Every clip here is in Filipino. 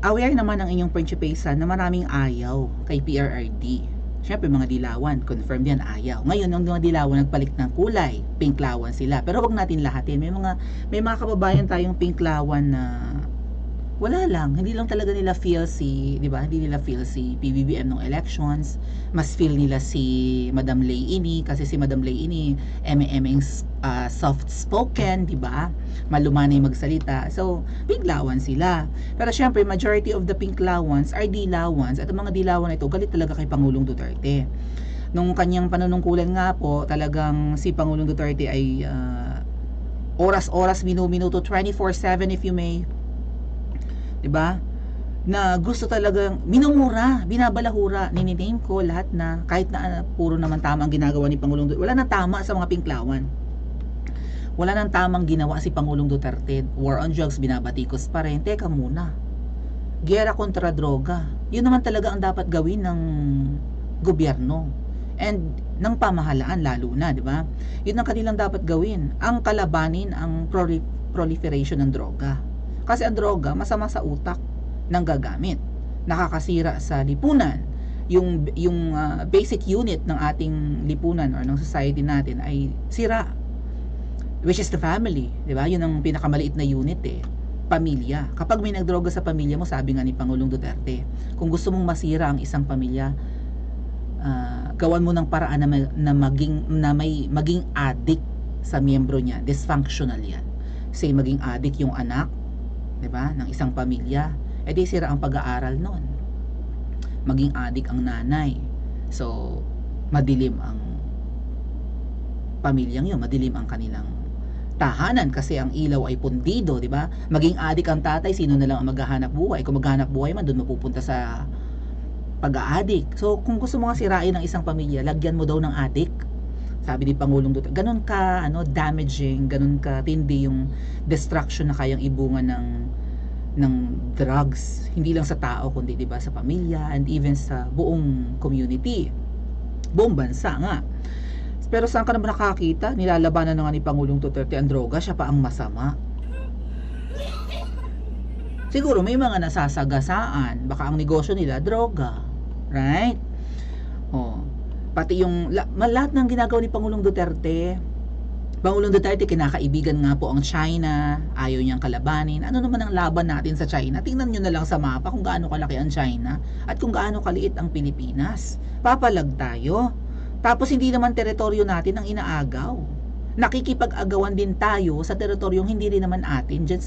aware naman ang inyong prinsipesa na maraming ayaw kay PRRD. Siyempre, mga dilawan, confirmed yan, ayaw. Ngayon, ang mga dilawan nagpalit ng kulay, pinklawan sila. Pero wag natin lahatin. May mga kababayan tayong pinklawan na wala lang, hindi lang talaga nila feel si, 'di ba? Hindi nila feel si PBBM nung elections. Mas feel nila si Madam Leini kasi si Madam Leini eme-emeng soft spoken, 'di ba? Malumanay magsalita. So, pinklawan sila. Pero syempre, majority of the pinklawans are dilawans at ang mga dilawan na ito galit talaga kay Pangulong Duterte. Nung kanyang panunungkulan nga po, talagang si Pangulong Duterte ay oras-oras, minuto 24/7 if you may, 'di ba? Na gusto talagang minumura, binabalahura, nininame ko lahat na kahit na puro naman tama ang ginagawa ni Pangulong Duterte. Wala nang tama sa mga pinklawan. Wala nang tamang ginawa si Pangulong Duterte. War on drugs, binabatikos pa rin. Teka muna. Giyera kontra droga. Yun naman talaga ang dapat gawin ng gobyerno and ng pamahalaan lalo na, 'di ba? Yun ang kanilang dapat gawin. Ang kalabanin ang proliferation ng droga. Kasi ang droga, masama sa utak ng gagamit. Nakakasira sa lipunan. Yung basic unit ng ating lipunan or ng society natin ay sira. Which is the family. Diba? Yun ang pinakamaliit na unit eh. Pamilya. Kapag may nagdroga sa pamilya mo, sabi nga ni Pangulong Duterte, kung gusto mong masira ang isang pamilya, gawan mo ng paraan na maging addict sa miyembro niya. Dysfunctional yan. Say maging addict yung anak, 'di ba, ng isang pamilya, edi sira ang pag-aaral noon. Maging adik ang nanay. So, madilim ang pamilyang 'yon, madilim ang kanilang tahanan kasi ang ilaw ay pundido, 'di ba? Maging adik ang tatay, sino na lang ang maghahanap buhay? Kung maghahanap buhay man, doon mapupunta sa pag-aadik. So, kung gusto mo nga sirain ng isang pamilya, lagyan mo daw ng adik. Sabi ni Pangulong Duterte, ganun ka damaging, ganun ka tindi yung destruction na kayang ibunga ng drugs, hindi lang sa tao kundi 'di ba sa pamilya and even sa buong community, buong bansa nga. Pero saan ka naman nakakita nilalabanan na nga ni Pangulong Duterte ang droga, siya pa ang masama. Siguro may mga nasasagasaan, baka ang negosyo nila droga, right? Pati yung lahat ng ginagawa ni Pangulong Duterte, kinakaibigan nga po ang China, ayaw niyang kalabanin. Ano naman ang laban natin sa China? Tingnan nyo na lang sa mapa kung gaano kalaki ang China at kung gaano kaliit ang Pilipinas. Papalag tayo. Tapos hindi naman teritoryo natin ang inaagaw. Nakikipag-agawan din tayo sa teritoryong hindi rin naman atin dyan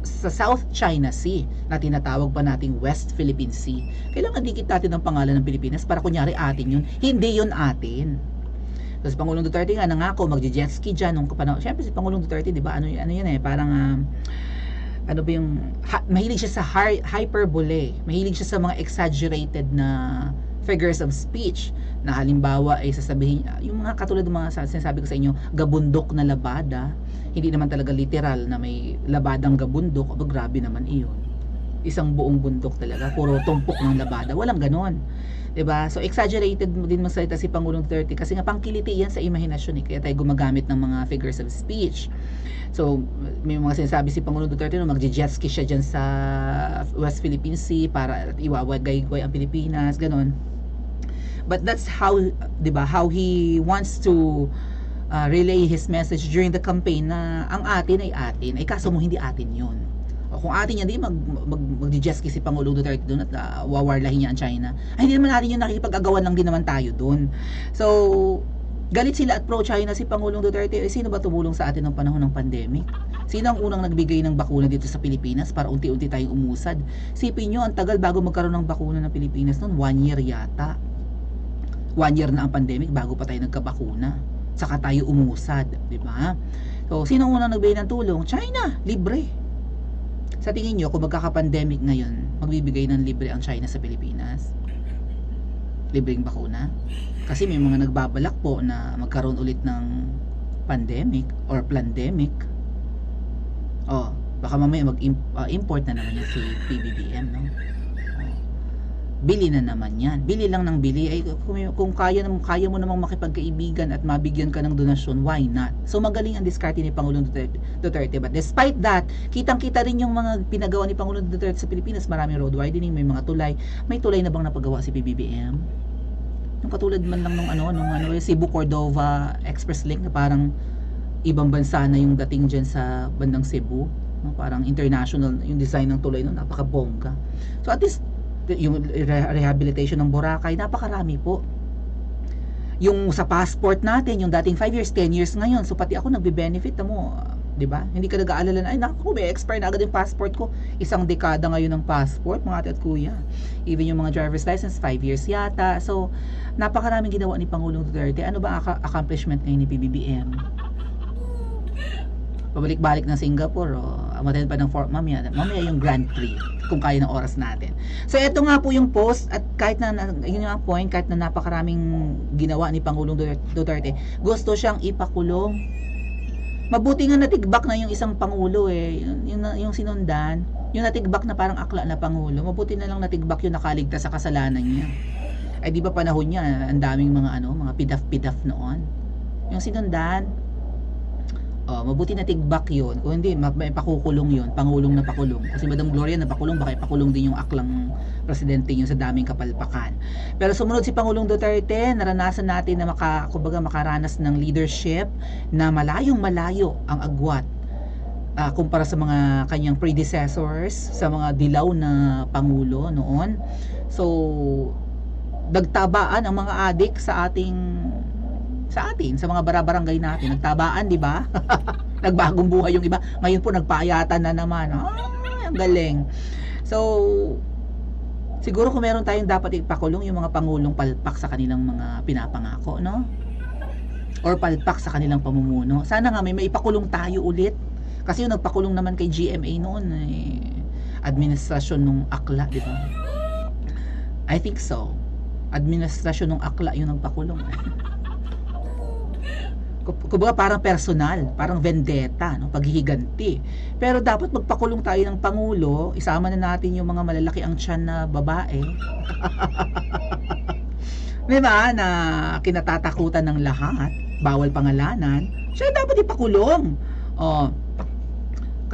sa South China Sea na tinatawag pa nating West Philippine Sea. Kailangan dikit natin ang pangalan ng Pilipinas para kunyari atin yun. Hindi yun atin. Tapos Pangulong Duterte nga nangako magje-jet ski dyan nung panahon. Siyempre si Pangulong Duterte, di ba, ano yun eh, parang ano ba yung mahilig siya sa hyperbole. Mahilig siya sa mga exaggerated na figures of speech na halimbawa ay sasabihin yung mga katulad ng mga sinasabi ko sa inyo, gabundok na labada, hindi naman talaga literal na may labadang gabundok, o grabe naman iyon, isang buong bundok talaga, puro tumpok ng labada, walang ganon, 'di ba? So exaggerated din magsalita si Pangulong Duterte kasi nga pangkiliti yan sa imahinasyon kaya tayo gumagamit ng mga figures of speech. So may mga sinasabi si Pangulong Duterte no, magje-jet ski siya dyan sa West Philippine Sea para iwawagay-gway ang Pilipinas, ganon. But that's how, 'di ba, how he wants to relay his message during the campaign na ang atin ay kaso mo hindi atin 'yun. O kung atin yan, di mag-jet ski si Pangulong Duterte doon at wawarlahin niya ang China. Ay hindi naman natin yun, nakikipag-agawan lang din naman tayo doon. So galit sila at pro-China si Pangulong Duterte. Sino ba tumulong sa atin ng panahon ng pandemic? Sino ang unang nagbigay ng bakuna dito sa Pilipinas para unti-unti tayong umusad? Sipin nyo, ang tagal bago magkaroon ng bakuna ng Pilipinas noon, 1 year yata. 1 year na ang pandemic bago pa tayo nagkabakuna. Saka tayo umusad, di ba? So, sino ang unang nagbigay ng tulong? China, libre. Sa tingin nyo, kung magkaka-pandemic ngayon, magbibigay ng libre ang China sa Pilipinas? Libreng bakuna? Kasi may mga nagbabalak po na magkaroon ulit ng pandemic or plandemic. Baka mamaya mag-import na naman yan si PBBM, no? bili na naman yan. Bili lang ng bili. Ay, kung kaya mo namang makipagkaibigan at mabigyan ka ng donasyon, why not? So magaling ang diskarte ni Pangulong Duterte. But despite that, kitang-kita rin yung mga pinagawa ni Pangulong Duterte sa Pilipinas. Maraming road widening, may mga tulay. May tulay na bang napagawa si PBBM? Yung katulad man lang nung Cebu Cordova Express Link na parang ibang bansa na yung dating dyan sa bandang Cebu. No? Parang international yung design ng tulay, no? Napakabongga. So at least yung rehabilitation ng Boracay, napakarami po. Yung sa passport natin, yung dating 5 years, 10 years ngayon, so pati ako nagbe-benefit mo, 'di ba? Hindi ka nag-aalala na, ay naku, may expire na agad yung passport ko. Isang dekada ngayon ng passport, mga ate at kuya. Even yung mga driver's license, 5 years yata. So, napakaraming ginawa ni Pangulong Duterte. Ano ba accomplishment ngayon ni PBBM? Pabalik-balik ng Singapore, matayin pa ng Fort mamaya yung Grand Prix kung kaya ng oras natin. So ito nga po yung post, at kahit na yun yung point, kahit na napakaraming ginawa ni Pangulong Duterte, gusto siyang ipakulong. Mabuti nga natigbak na yung isang pangulo yung sinundan, yung natigbak na parang akla na pangulo. Mabuti na lang natigbak yung nakaligtas sa kasalanan niya. Ay di ba panahon niya, ang daming mga mga pidaf-pidaf noon. Yung sinundan, mabuti na tigbak yun. Kung hindi, may pakukulong yun. Pangulong na pakulong. Kasi Madam Gloria napakulong, baka ipakulong din yung aklang presidente yun sa daming kapalpakan. Pero sumunod si Pangulong Duterte, naranasan natin na makaranas ng leadership na malayong-malayo ang agwat kumpara sa mga kanyang predecessors, sa mga dilaw na pangulo noon. So, nagtabaan ang mga adik sa mga barabarangay natin. Nagtabaan, di ba? Nagbagong buhay yung iba. Ngayon po nagpaayatan na naman. Ay, ang galing. So, siguro kung meron tayong dapat ipakulong yung mga pangulong palpak sa kanilang mga pinapangako, no? Or palpak sa kanilang pamumuno. Sana nga may maipakulong tayo ulit. Kasi yung nagpakulong naman kay GMA noon, administrasyon nung akla, di ba? I think so. Administrasyon nung akla yung nagpakulong. Kumbaga parang personal, parang vendetta, no? Paghihiganti. Pero dapat magpakulong tayo ng pangulo, isama na natin yung mga malalaki ang tiyan na babae. Diba? Na kinatatakutan ng lahat, bawal pangalanan, siya dapat ipakulong.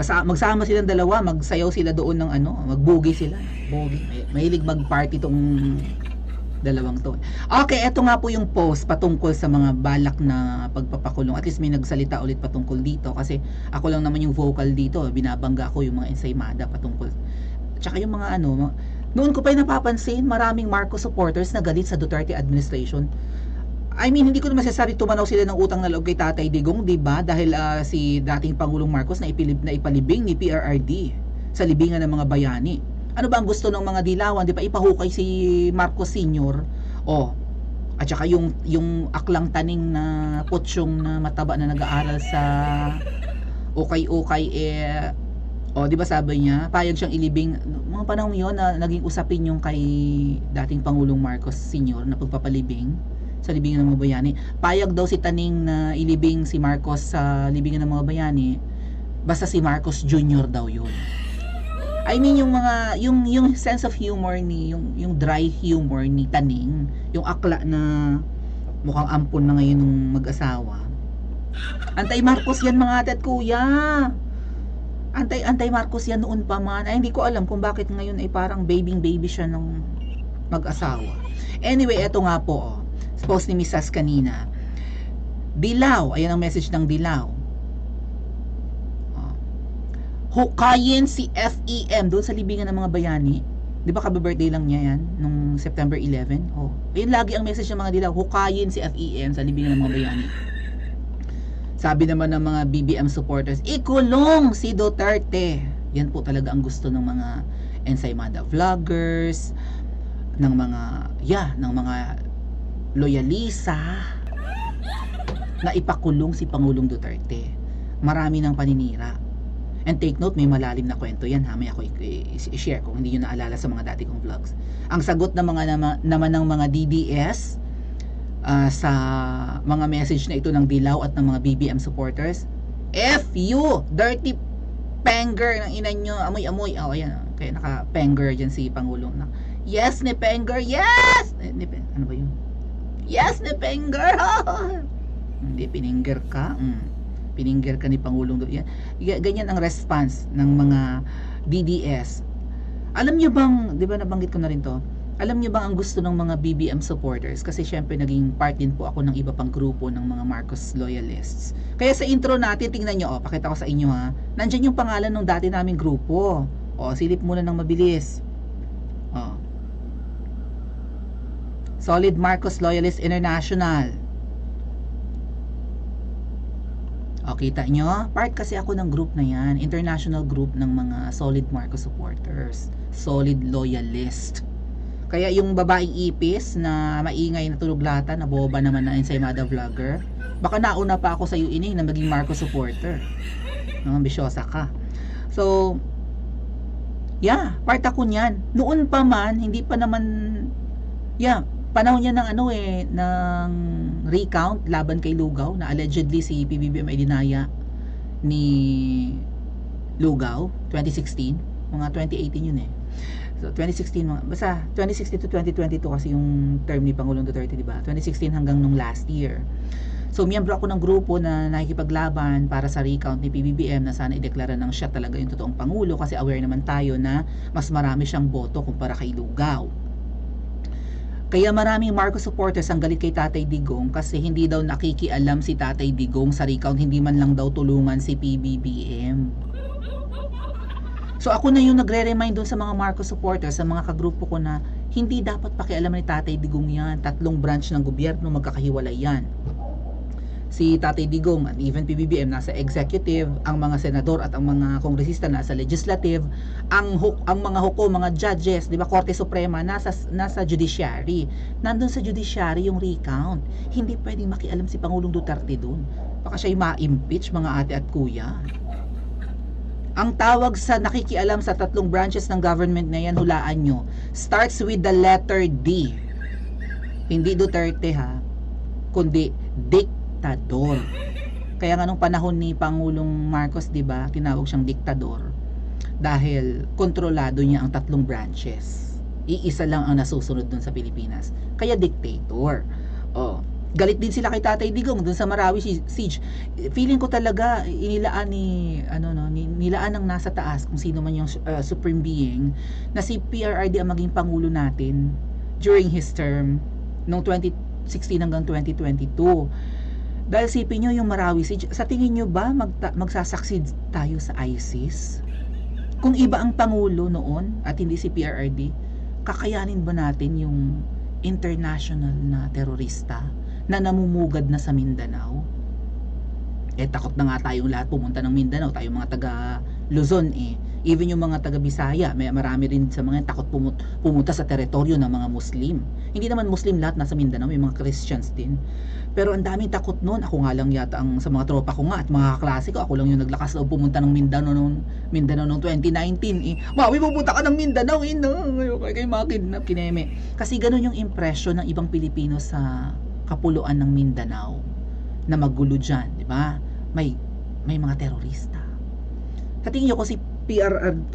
Magsama silang dalawa, magsayaw sila doon ng magbugi sila. Bogi. Mahilig mag-party tong dalawang to. Okay, eto nga po yung post patungkol sa mga balak na pagpapakulong. At least may nagsalita ulit patungkol dito kasi ako lang naman yung vocal dito. Binabangga ko yung mga ensaymada patungkol. Tsaka yung mga noon ko pa yung napapansin, maraming Marcos supporters na galit sa Duterte administration. I mean, hindi ko naman masasabi tumanaw sila ng utang na loob kay Tatay Digong, di ba? Dahil si dating Pangulong Marcos na ipalibing ni PRRD sa libingan ng mga bayani. Ano ba ang gusto ng mga dilawan, di ba? Ipahukay si Marcos Sr. At saka yung aklang taning na putsyong na mataba na nag-aaral sa ukay-ukay di ba sabi niya, payag siyang ilibing mga panahon yon na naging usapin yung kay dating Pangulong Marcos Sr. na pagpapalibing sa libingan ng mga bayani. Payag daw si Taning na ilibing si Marcos sa libingan ng mga bayani, basta si Marcos Jr. daw yun. I mean yung sense of humor ni yung dry humor ni Taning, yung akla na mukhang ampon na ngayon ng mag-asawa. Antay Marcos yan mga ate at kuya. Antay Marcos yan noon pa man. Ay hindi ko alam kung bakit ngayon ay parang baby siya ng mag-asawa. Anyway, eto nga po post ni Miss Sas kanina. Dilaw, ayan ang message ng Dilaw. Hukayin si FEM doon sa libingan ng mga bayani. Di ba kabe-birthday lang niya yan nung September 11? Yun lagi ang message ng mga Dilaw, hukayin si FEM sa libingan ng mga bayani. Sabi naman ng mga BBM supporters, ikulong si Duterte. Yan po talaga ang gusto ng mga ensaymada vloggers, ng mga loyalista na ipakulong si Pangulong Duterte. Marami ng paninira. And take note, may malalim na kwento yan ha. May ako i-share kung hindi nyo naalala sa mga dati kong vlogs. Ang sagot ng naman ng mga DDS sa mga message na ito ng Dilaw at ng mga BBM supporters, F you, dirty panger ng ina nyo, amoy-amoy. Ayan, kaya naka-panger dyan si Pangulong na, Yes, ni Penger, yes! Ano ba yun? Yes, ni Penger! Hindi, pininger ka. Pininger ka ni Pangulong. Ganyan ang response ng mga DDS. Alam nyo bang, di ba nabanggit ko na rin to, alam nyo bang ang gusto ng mga BBM supporters? Kasi syempre naging part din po ako ng iba pang grupo ng mga Marcos loyalists. Kaya sa intro natin, tingnan nyo, pakita ko sa inyo ha, nandyan yung pangalan ng dati naming grupo. Silip muna ng mabilis. Solid Marcos Loyalist International. Kita nyo? Part kasi ako ng group na yan. International group ng mga Solid Marcos supporters. Solid Loyalist. Kaya yung babaeng ipis na maingay na tuluglatan, na boba naman na ensaymada vlogger, baka nauna pa ako sa iyo na maging Marcos supporter. Ambisyosa ka. So, yeah, part ako niyan. Noon pa man, hindi pa naman, panahon niya ng ng recount laban kay Lugaw na allegedly si PBBM ay dinaya ni Lugaw 2016, mga 2018 yun so 2016 basta 2016 to 2022 kasi yung term ni Pangulong Duterte, di ba? 2016 hanggang nung last year. So miyembro ako ng grupo na nakikipaglaban para sa recount ni PBBM na sana ideklara ng siya talaga yung totoong Pangulo, kasi aware naman tayo na mas marami siyang boto kumpara kay Lugaw. Kaya maraming Marcos supporters ang galit kay Tatay Digong kasi hindi daw nakikialam si Tatay Digong sa recount, hindi man lang daw tulungan si PBBM. So ako na yung nagre-remind doon sa mga Marcos supporters, sa mga kagrupo ko, na hindi dapat pakialam ni Tatay Digong yan. 3 branch ng gobyerno, magkakahiwalay yan. Si Tatay Digong at even PBBM nasa executive, ang mga senador at ang mga kongresista nasa legislative, ang mga hukom, mga judges, di ba, Korte Suprema nasa judiciary. Nandun sa judiciary yung recount. Hindi pwedeng makialam si Pangulong Duterte doon. Baka siya'y ma-impeach, mga ate at kuya. Ang tawag sa nakikialam sa 3 branches ng government na yan, hulaan nyo, starts with the letter D. Hindi Duterte ha, kundi diktador. Kaya nga nung panahon ni Pangulong Marcos, 'di ba, tinawag siyang diktador dahil kontrolado niya ang 3 branches. Iisa lang ang nasusunod dun sa Pilipinas. Kaya dictator. Galit din sila kay Tatay Digong dun sa Marawi siege. Feeling ko talaga inilaan nilaan ng nasa taas kung sino man yung supreme being na si PRRD ang maging pangulo natin during his term noong 2016 hanggang 2022. Dahil sipin nyo yung Marawi siege, sa tingin nyo ba magsasucceed tayo sa ISIS? Kung iba ang Pangulo noon at hindi si PRRD, kakayanin ba natin yung international na terorista na namumugad na sa Mindanao? Takot na nga tayong lahat pumunta ng Mindanao, tayong mga taga Luzon Even yung mga taga Bisaya, marami rin sa mga takot pumunta sa teritoryo ng mga Muslim. Hindi naman Muslim lahat nasa Mindanao, may mga Christians din. Pero ang daming takot noon. Ako nga lang yata sa mga tropa ko nga at mga kaklase ko, ako lang yung naglakas loob pumunta ng Mindanao noong 2019 Mawi, pupunta ka ng Mindanao kayo makidnap, kineme. Kasi ganun yung impression ng ibang Pilipino sa kapuluan ng Mindanao, na magulo dyan, di ba? May mga terorista. Katingin nyo ko si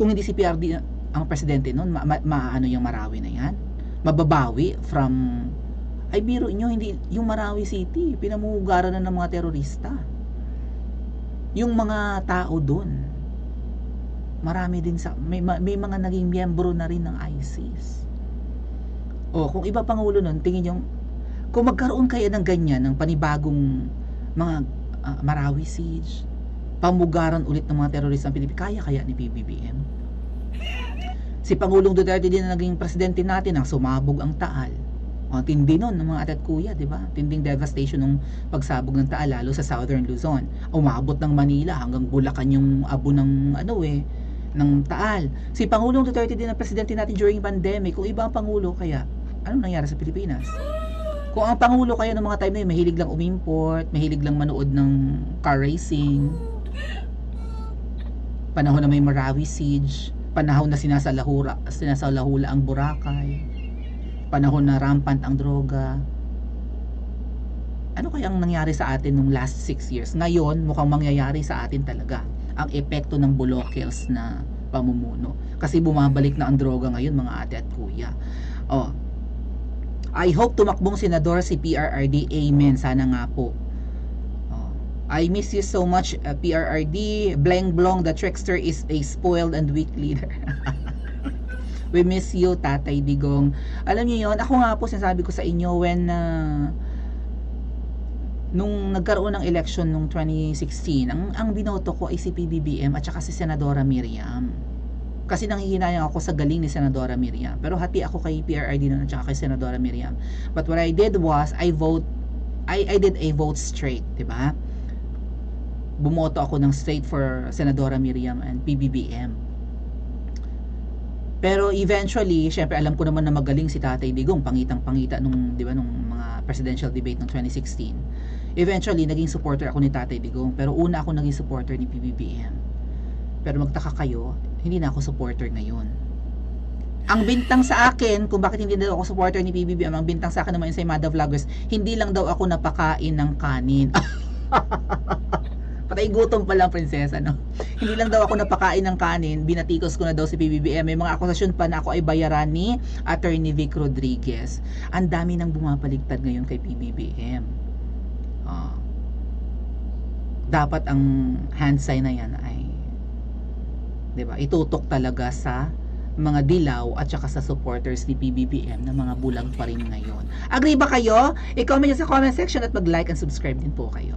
kung hindi si PRD ang presidente noon, maano yung Marawi na yan? Mababawi from, ay biro nyo, hindi, yung Marawi City, pinamugaran na ng mga terorista. Yung mga tao doon, marami din may mga naging miyembro na rin ng ISIS. Kung iba Pangulo noon, tingin nyo, kung magkaroon kaya ng ganyan, ng panibagong mga Marawi siege, pamugaran ulit ng mga terorista ng Pilipinas, kaya ni PBBM? Si Pangulong Duterte din na naging presidente natin, ang sumabog ang Taal. Tindi nun ng mga ate at kuya, di ba? Tinding devastation ng pagsabog ng Taal, lalo sa Southern Luzon. Umabot ng Manila hanggang Bulacan yung abo ng ng Taal. Si Pangulong Duterte din na presidente natin during pandemic. Kung iba ang Pangulo, kaya anong nangyari sa Pilipinas? Kung ang Pangulo kaya ng mga time na yun, mahilig lang umimport, mahilig lang manood ng car racing, panahon na may Marawi siege, panahon na sinasalahula ang Boracay, panahon na rampant ang droga, ano kaya ang nangyari sa atin nung last 6 years? Ngayon, mukhang mangyayari sa atin talaga ang epekto ng Bolokel's na pamumuno. Kasi bumabalik na ang droga ngayon, mga ate at kuya. Oh, I hope tumakbong senador si PRRD. Amen. Sana nga po. Oh, I miss you so much, PRRD. Bleng Blong, the trickster is a spoiled and weak leader. We miss you, Tatay Digong. Alam niyo yon, ako nga po sinasabi ko sa inyo when nung nagkaroon ng election nung 2016, ang binoto ko ay si PBBM at saka si Senadora Miriam. Kasi nanghihinayang ako sa galing ni Senadora Miriam. Pero hati ako kay PRRD noon at saka kay Senadora Miriam. But what I did was I did a vote straight, 'di ba? Bumoto ako ng straight for Senadora Miriam and PBBM. Pero eventually, syempre alam ko naman na magaling si Tatay Digong, pangitang-pangita nung, 'di ba, nung mga presidential debate ng 2016. Eventually, naging supporter ako ni Tatay Digong, pero una ako naging supporter ni PBBM. Pero magtaka kayo, hindi na ako supporter ngayon. Ang bintang sa akin, kung bakit hindi daw ako supporter ni PBBM, ang bintang sa akin naman sa Imada Vloggers, hindi lang daw ako napakain ng kanin. Patay gutom pa lang, prinsesa, no? Hindi lang daw ako napakain ng kanin, binatikos ko na daw si PBBM. May mga akusasyon pa na ako ay bayaran ni Attorney Vic Rodriguez. Ang dami nang bumapaligtad ngayon kay PBBM. Dapat ang hand sign na yan ay, 'di ba, itutok talaga sa mga dilaw at saka sa supporters ni PBBM na mga bulag pa rin ngayon. Agree ba kayo? I-comment nyo sa comment section at mag-like and subscribe din po kayo.